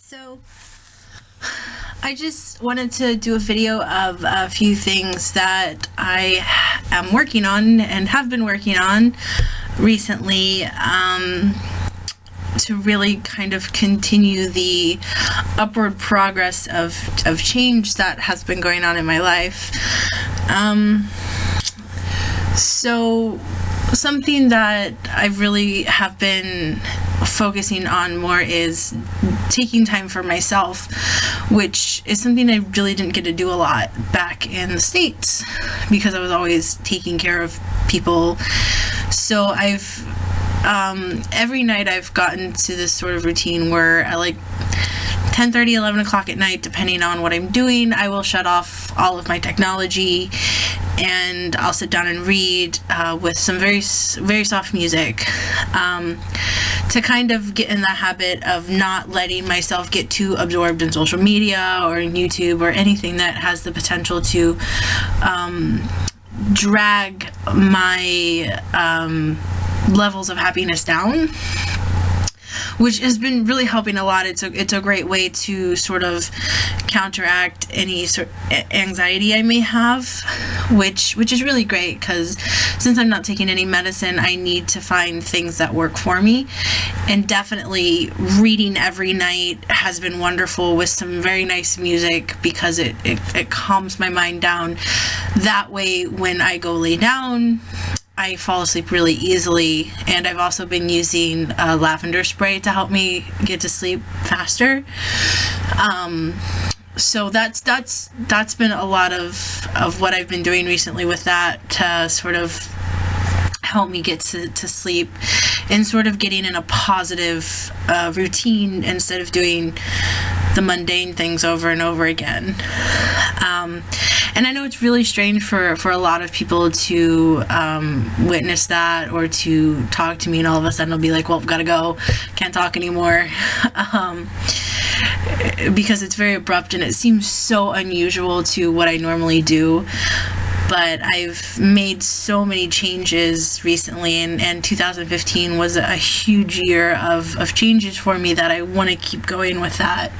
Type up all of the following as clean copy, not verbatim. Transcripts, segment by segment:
So I just wanted to do a video of a few things that I am working on and have been working on recently to really kind of continue the upward progress of change that has been going on in my life. So something that I really have been focusing on more is taking time for myself, which is something I really didn't get to do a lot back in the States because I was always taking care of people. So I've every night I've gotten to this sort of routine where I 10:30, 11 o'clock at night, depending on what I'm doing, I will shut off all of my technology and I'll sit down and read with some very, very soft music to kind of get in the habit of not letting myself get too absorbed in social media or in YouTube or anything that has the potential to drag my levels of happiness down, which has been really helping a lot. It's a great way to sort of counteract any sort of anxiety I may have, which is really great because since I'm not taking any medicine, I need to find things that work for me. And definitely reading every night has been wonderful with some very nice music because it calms my mind down. That way, when I go lay down, I fall asleep really easily, and I've also been using lavender spray to help me get to sleep faster. So that's been a lot of what I've been doing recently with that to sort of help me get to sleep and sort of getting in a positive routine instead of doing the mundane things over and over again. And I know it's really strange for a lot of people to witness that or to talk to me, and all of a sudden I'll be like, well, I've got to go, can't talk anymore. Because it's very abrupt and it seems so unusual to what I normally do. But I've made so many changes recently, and 2015 was a huge year of changes for me that I want to keep going with that.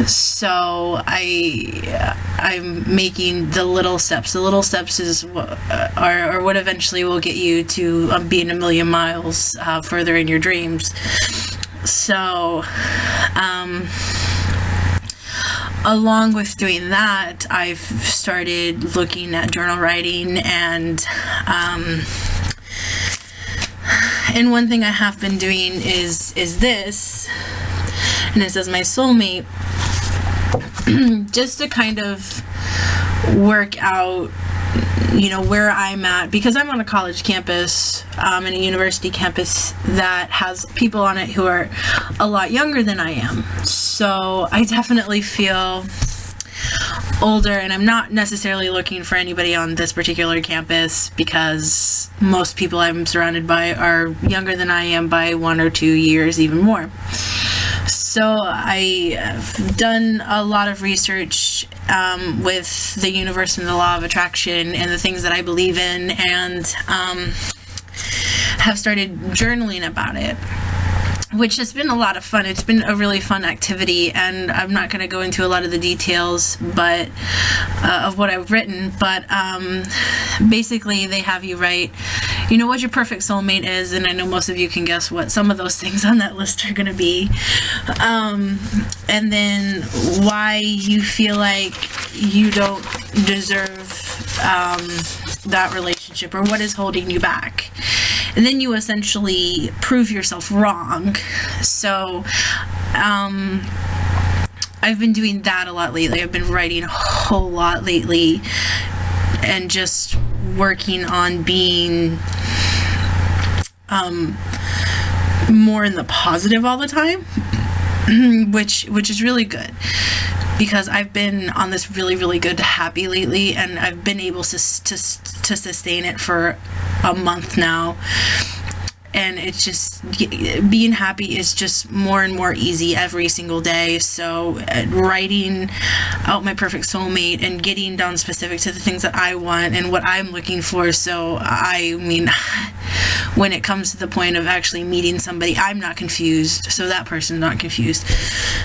So I'm making the little steps. The little steps are what eventually will get you to being a million miles further in your dreams. So along with doing that, I've started looking at journal writing, and one thing I have been doing is this, and it says my soulmate, just to kind of work out, where I'm at, because I'm on a college campus, and a university campus that has people on it who are a lot younger than I am. So I definitely feel older, and I'm not necessarily looking for anybody on this particular campus because most people I'm surrounded by are younger than I am by 1 or 2 years, even more. So I have done a lot of research with the universe and the law of attraction and the things that I believe in, and have started journaling about it, which has been a lot of fun. It's been a really fun activity, and I'm not going to go into a lot of the details but of what I've written, but basically they have you write what your perfect soulmate is, and I know most of you can guess what some of those things on that list are going to be, and then why you feel like you don't deserve that relationship, or what is holding you back. And then you essentially prove yourself wrong. So I've been doing that a lot lately. I've been writing a whole lot lately and just working on being more in the positive all the time, which is really good. Because I've been on this really, really good happy lately, and I've been able to sustain it for a month now. And it's just, being happy is just more and more easy every single day. So writing out my perfect soulmate and getting down specific to the things that I want and what I'm looking for. So I mean, when it comes to the point of actually meeting somebody, I'm not confused, so that person's not confused.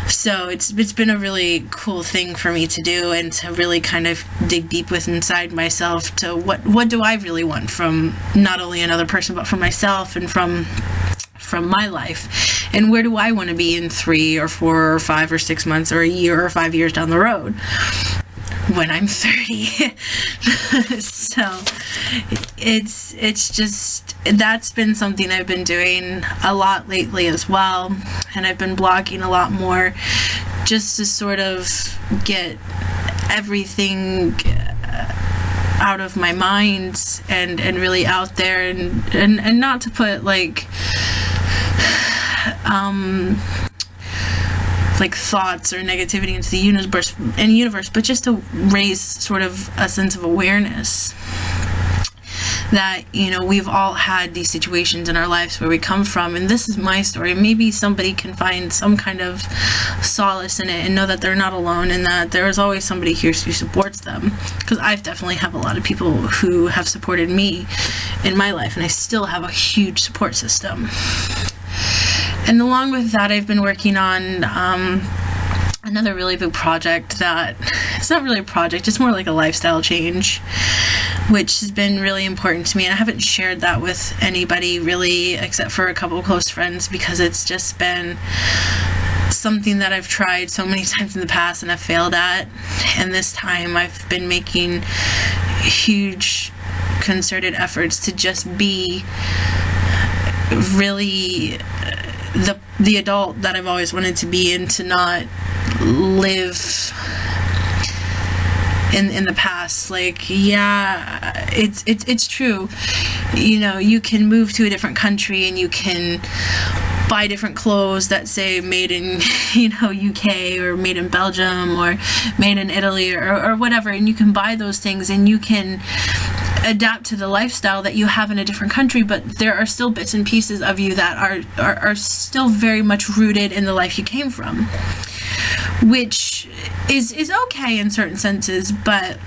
So it's been a really cool thing for me to do, and to really kind of dig deep with inside myself to what do I really want from not only another person, but from myself and from my life, and where do I want to be in 3 or 4 or 5 or 6 months or a year or 5 years down the road when I'm 30. So it's just, that's been something I've been doing a lot lately as well, and I've been blogging a lot more just to sort of get everything out of my mind and really out there, and not to put like thoughts or negativity into the universe, but just to raise sort of a sense of awareness that, you know, we've all had these situations in our lives where we come from, and this is my story. Maybe somebody can find some kind of solace in it and know that they're not alone, and that there is always somebody here who supports them, because I've definitely have a lot of people who have supported me in my life, and I still have a huge support system. And along with that, I've been working on another really big project that, it's not really a project, it's more like a lifestyle change, which has been really important to me. And I haven't shared that with anybody really, except for a couple of close friends, because it's just been something that I've tried so many times in the past and I've failed at. And this time I've been making huge concerted efforts to just be really the adult that I've always wanted to be, and to not live in the past. Like, yeah, it's true. You know, you can move to a different country and you can buy different clothes that say made in, you know, UK, or made in Belgium, or made in Italy, or whatever, and you can buy those things and you can adapt to the lifestyle that you have in a different country, but there are still bits and pieces of you that are still very much rooted in the life you came from, which is okay in certain senses. But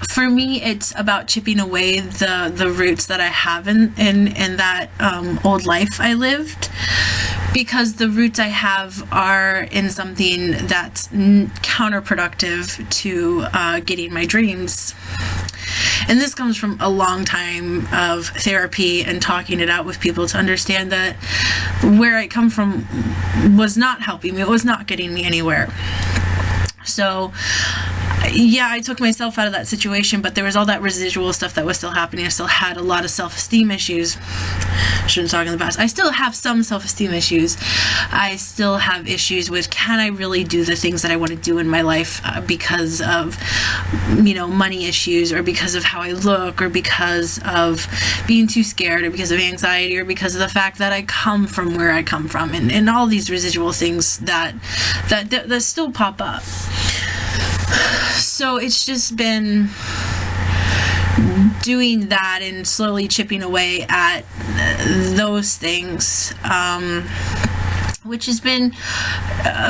for me, it's about chipping away the roots that I have in that old life I lived, because the roots I have are in something that's counterproductive to getting my dreams. And this comes from a long time of therapy and talking it out with people to understand that where I come from was not helping me. It was not getting me anywhere. So yeah, I took myself out of that situation, but there was all that residual stuff that was still happening. I still had a lot of self-esteem issues. Shouldn't talk in the past. I still have some self-esteem issues. I still have issues with, can I really do the things that I want to do in my life because of, you know, money issues, or because of how I look, or because of being too scared, or because of anxiety, or because of the fact that I come from where I come from, and all these residual things that still pop up. So it's just been doing that and slowly chipping away at those things, which has been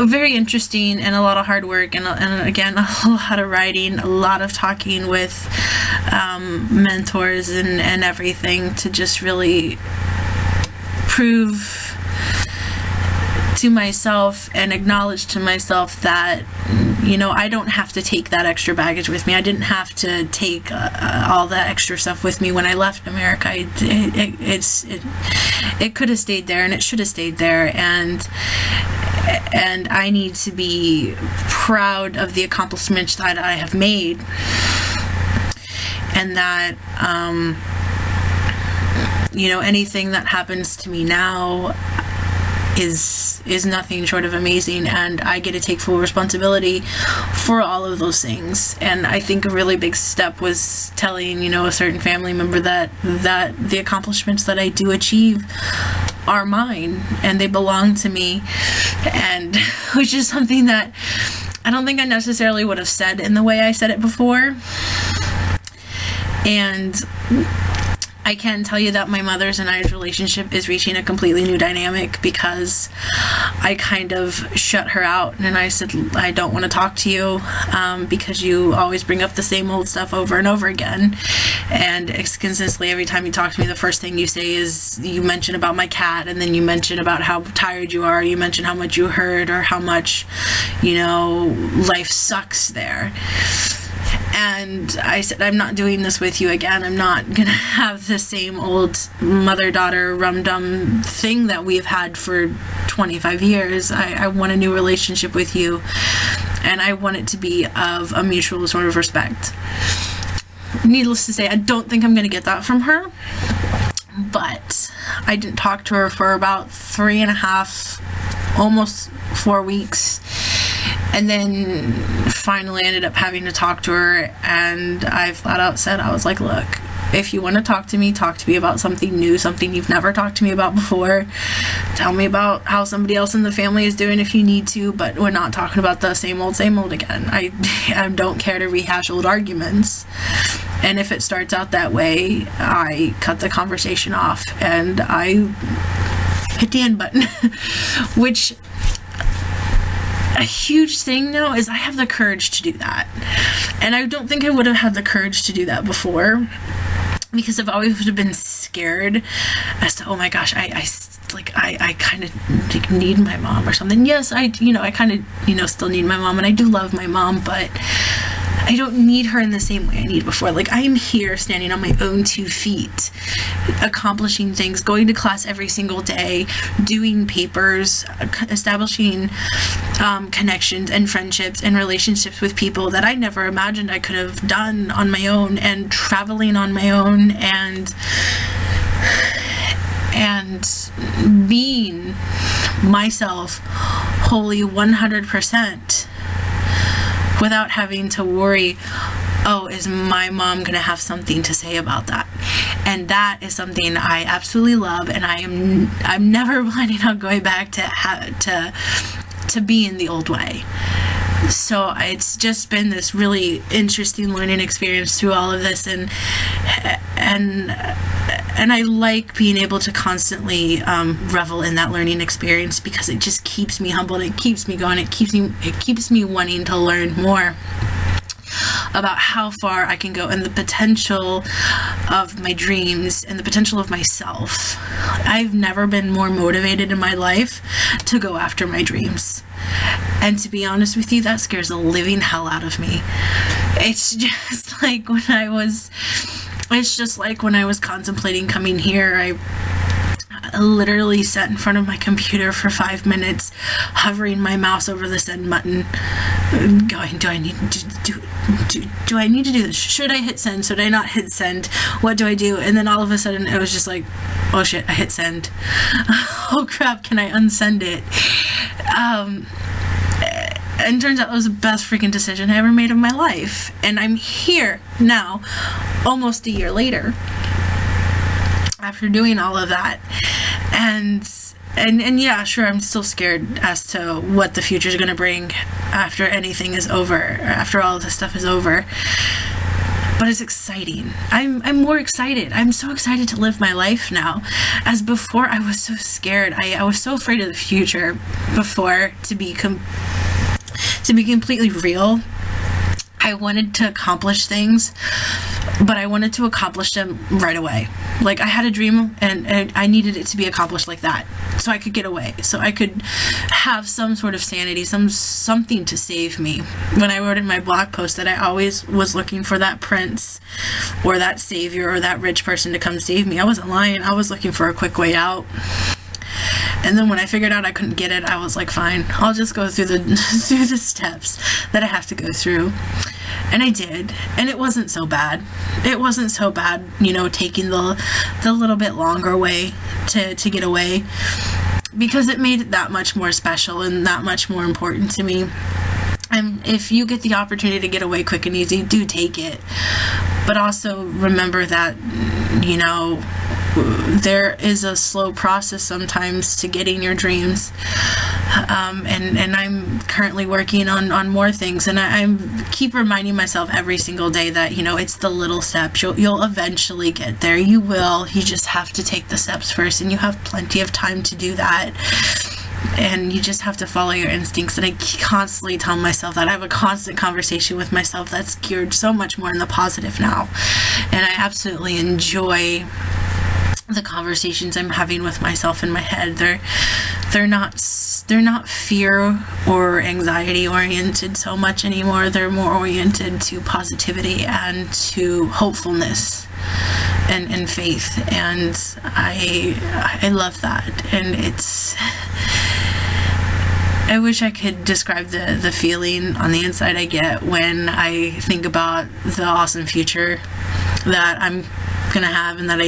very interesting and a lot of hard work, and again, a lot of writing, a lot of talking with mentors and everything, to just really prove to myself and acknowledge to myself that, you know, I don't have to take that extra baggage with me. I didn't have to take all that extra stuff with me when I left America. It could have stayed there, and it should have stayed there, and I need to be proud of the accomplishments that I have made, and that you know, anything that happens to me now is nothing short of amazing, and I get to take full responsibility for all of those things. And I think a really big step was telling, you know, a certain family member that the accomplishments that I do achieve are mine and they belong to me, and which is something that I don't think I necessarily would have said in the way I said it before. And I can tell you that my mother's and I's relationship is reaching a completely new dynamic because I kind of shut her out and I said, I don't want to talk to you because you always bring up the same old stuff over and over again. And consistently, every time you talk to me, the first thing you say is you mention about my cat, and then you mention about how tired you are, you mention how much you hurt or how much, life sucks there. And I said, I'm not doing this with you again. I'm not going to have the same old mother-daughter rum-dum thing that we've had for 25 years. I want a new relationship with you, and I want it to be of a mutual sort of respect. Needless to say, I don't think I'm going to get that from her, but I didn't talk to her for about 3.5, almost 4 weeks. And then finally ended up having to talk to her, and I flat out said, I was like, look, if you want to talk to me about something new, something you've never talked to me about before. Tell me about how somebody else in the family is doing if you need to, but we're not talking about the same old again. I don't care to rehash old arguments. And if it starts out that way, I cut the conversation off and I hit the end button, which... A huge thing now is I have the courage to do that. And I don't think I would have had the courage to do that before, because I've always would have been scared as to, oh my gosh, I kind of need my mom or something. Yes, I kind of, still need my mom, and I do love my mom, but I don't need her in the same way I need before. Like, I am here standing on my own 2 feet, accomplishing things, going to class every single day, doing papers, establishing connections and friendships and relationships with people that I never imagined I could have done on my own, and traveling on my own, and being myself wholly 100%. Without having to worry, oh, is my mom going to have something to say about that? And that is something I absolutely love, and I'm never planning on going back to being the old way. So it's just been this really interesting learning experience through all of this, and I like being able to constantly revel in that learning experience, because it just keeps me humble, and it keeps me going, it keeps me wanting to learn more about how far I can go and the potential of my dreams and the potential of myself. I've never been more motivated in my life to go after my dreams. And to be honest with you, that scares the living hell out of me. It's just like when I was contemplating coming here, I literally sat in front of my computer for 5 minutes, hovering my mouse over the send button, going, do I need to do this? Should I hit send? Should I not hit send? What do I do? And then all of a sudden it was just like, oh shit, I hit send. Oh crap, can I unsend it? And turns out it was the best freaking decision I ever made of my life. And I'm here now, almost a year later, after doing all of that. And yeah, sure, I'm still scared as to what the future is going to bring after anything is over, after all of this stuff is over. But it's exciting. I'm more excited. I'm so excited to live my life now. As before, I was so scared. I was so afraid of the future before, to be completely real. I wanted to accomplish things, but I wanted to accomplish them right away. Like, I had a dream and I needed it to be accomplished like that, so I could get away, so I could have some sort of sanity, something to save me. When I wrote in my blog post that I always was looking for that prince or that savior or that rich person to come save me, I wasn't lying. I was looking for a quick way out. And then when I figured out I couldn't get it, I was like, fine, I'll just go through the steps that I have to go through. And I did, and it wasn't so bad. It wasn't so bad, taking the little bit longer way to get away, because it made it that much more special and that much more important to me. And if you get the opportunity to get away quick and easy, do take it. But also remember that, there is a slow process sometimes to getting your dreams. And I'm currently working on more things, and I keep reminding myself every single day that, it's the little steps. You'll eventually get there. You will. You just have to take the steps first, and you have plenty of time to do that. And you just have to follow your instincts. And I constantly tell myself that. I have a constant conversation with myself that's geared so much more in the positive now. And I absolutely enjoy the conversations I'm having with myself in my head. They're not fear or anxiety oriented so much anymore. They're more oriented to positivity and to hopefulness and faith. And I love that. And I wish I could describe the feeling on the inside I get when I think about the awesome future that I'm gonna have, and that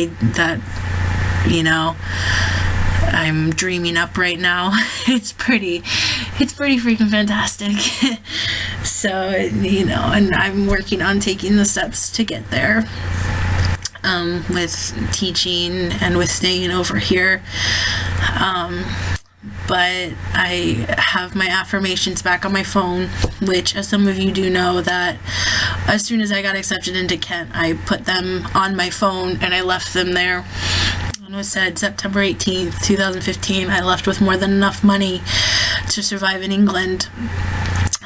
I'm dreaming up right now. It's pretty freaking fantastic. So, and I'm working on taking the steps to get there, with teaching and with staying over here. But I have my affirmations back on my phone, which, as some of you do know, that as soon as I got accepted into Kent, I put them on my phone and I left them there. And it said September 18th, 2015, I left with more than enough money to survive in England.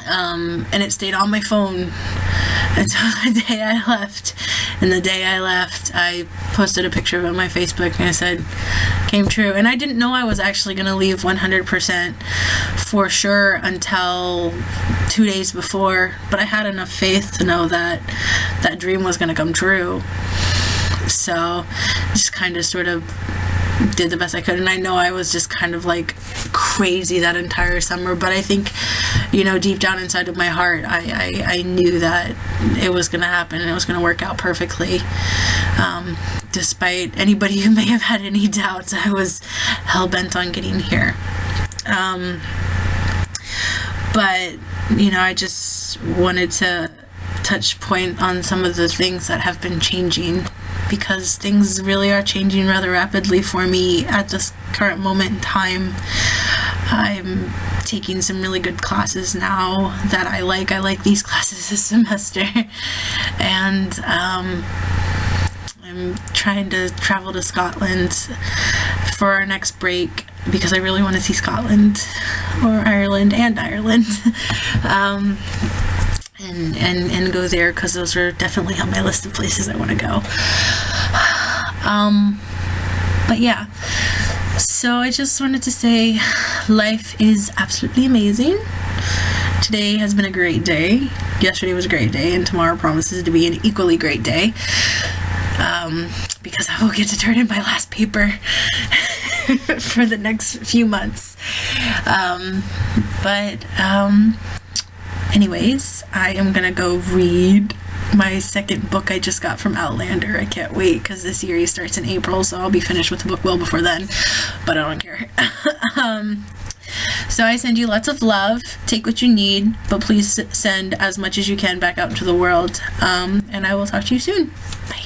And it stayed on my phone until the day I left. And the day I left, I posted a picture of it on my Facebook, and I said, came true. And I didn't know I was actually going to leave 100% for sure until 2 days before, but I had enough faith to know that that dream was going to come true. So just kind of sort of did the best I could. And I know I was just kind of like crazy that entire summer, but I think, deep down inside of my heart, I knew that it was going to happen and it was going to work out perfectly. Despite anybody who may have had any doubts, I was hell-bent on getting here. But, I just wanted to touch point on some of the things that have been changing, because things really are changing rather rapidly for me at this current moment in time. I'm taking some really good classes now that I like. I like these classes this semester. And I'm trying to travel to Scotland for our next break, because I really want to see Scotland, or Ireland, and Ireland. And go there, because those are definitely on my list of places I want to go. But yeah, so I just wanted to say life is absolutely amazing. Today has been a great day. Yesterday was a great day, and tomorrow promises to be an equally great day, because I will get to turn in my last paper for the next few months. Anyways, I am gonna go read my second book I just got from Outlander. I can't wait, because the series starts in April, so I'll be finished with the book well before then, but I don't care. So I send you lots of love. Take what you need, but please send as much as you can back out into the world. And I will talk to you soon. Bye.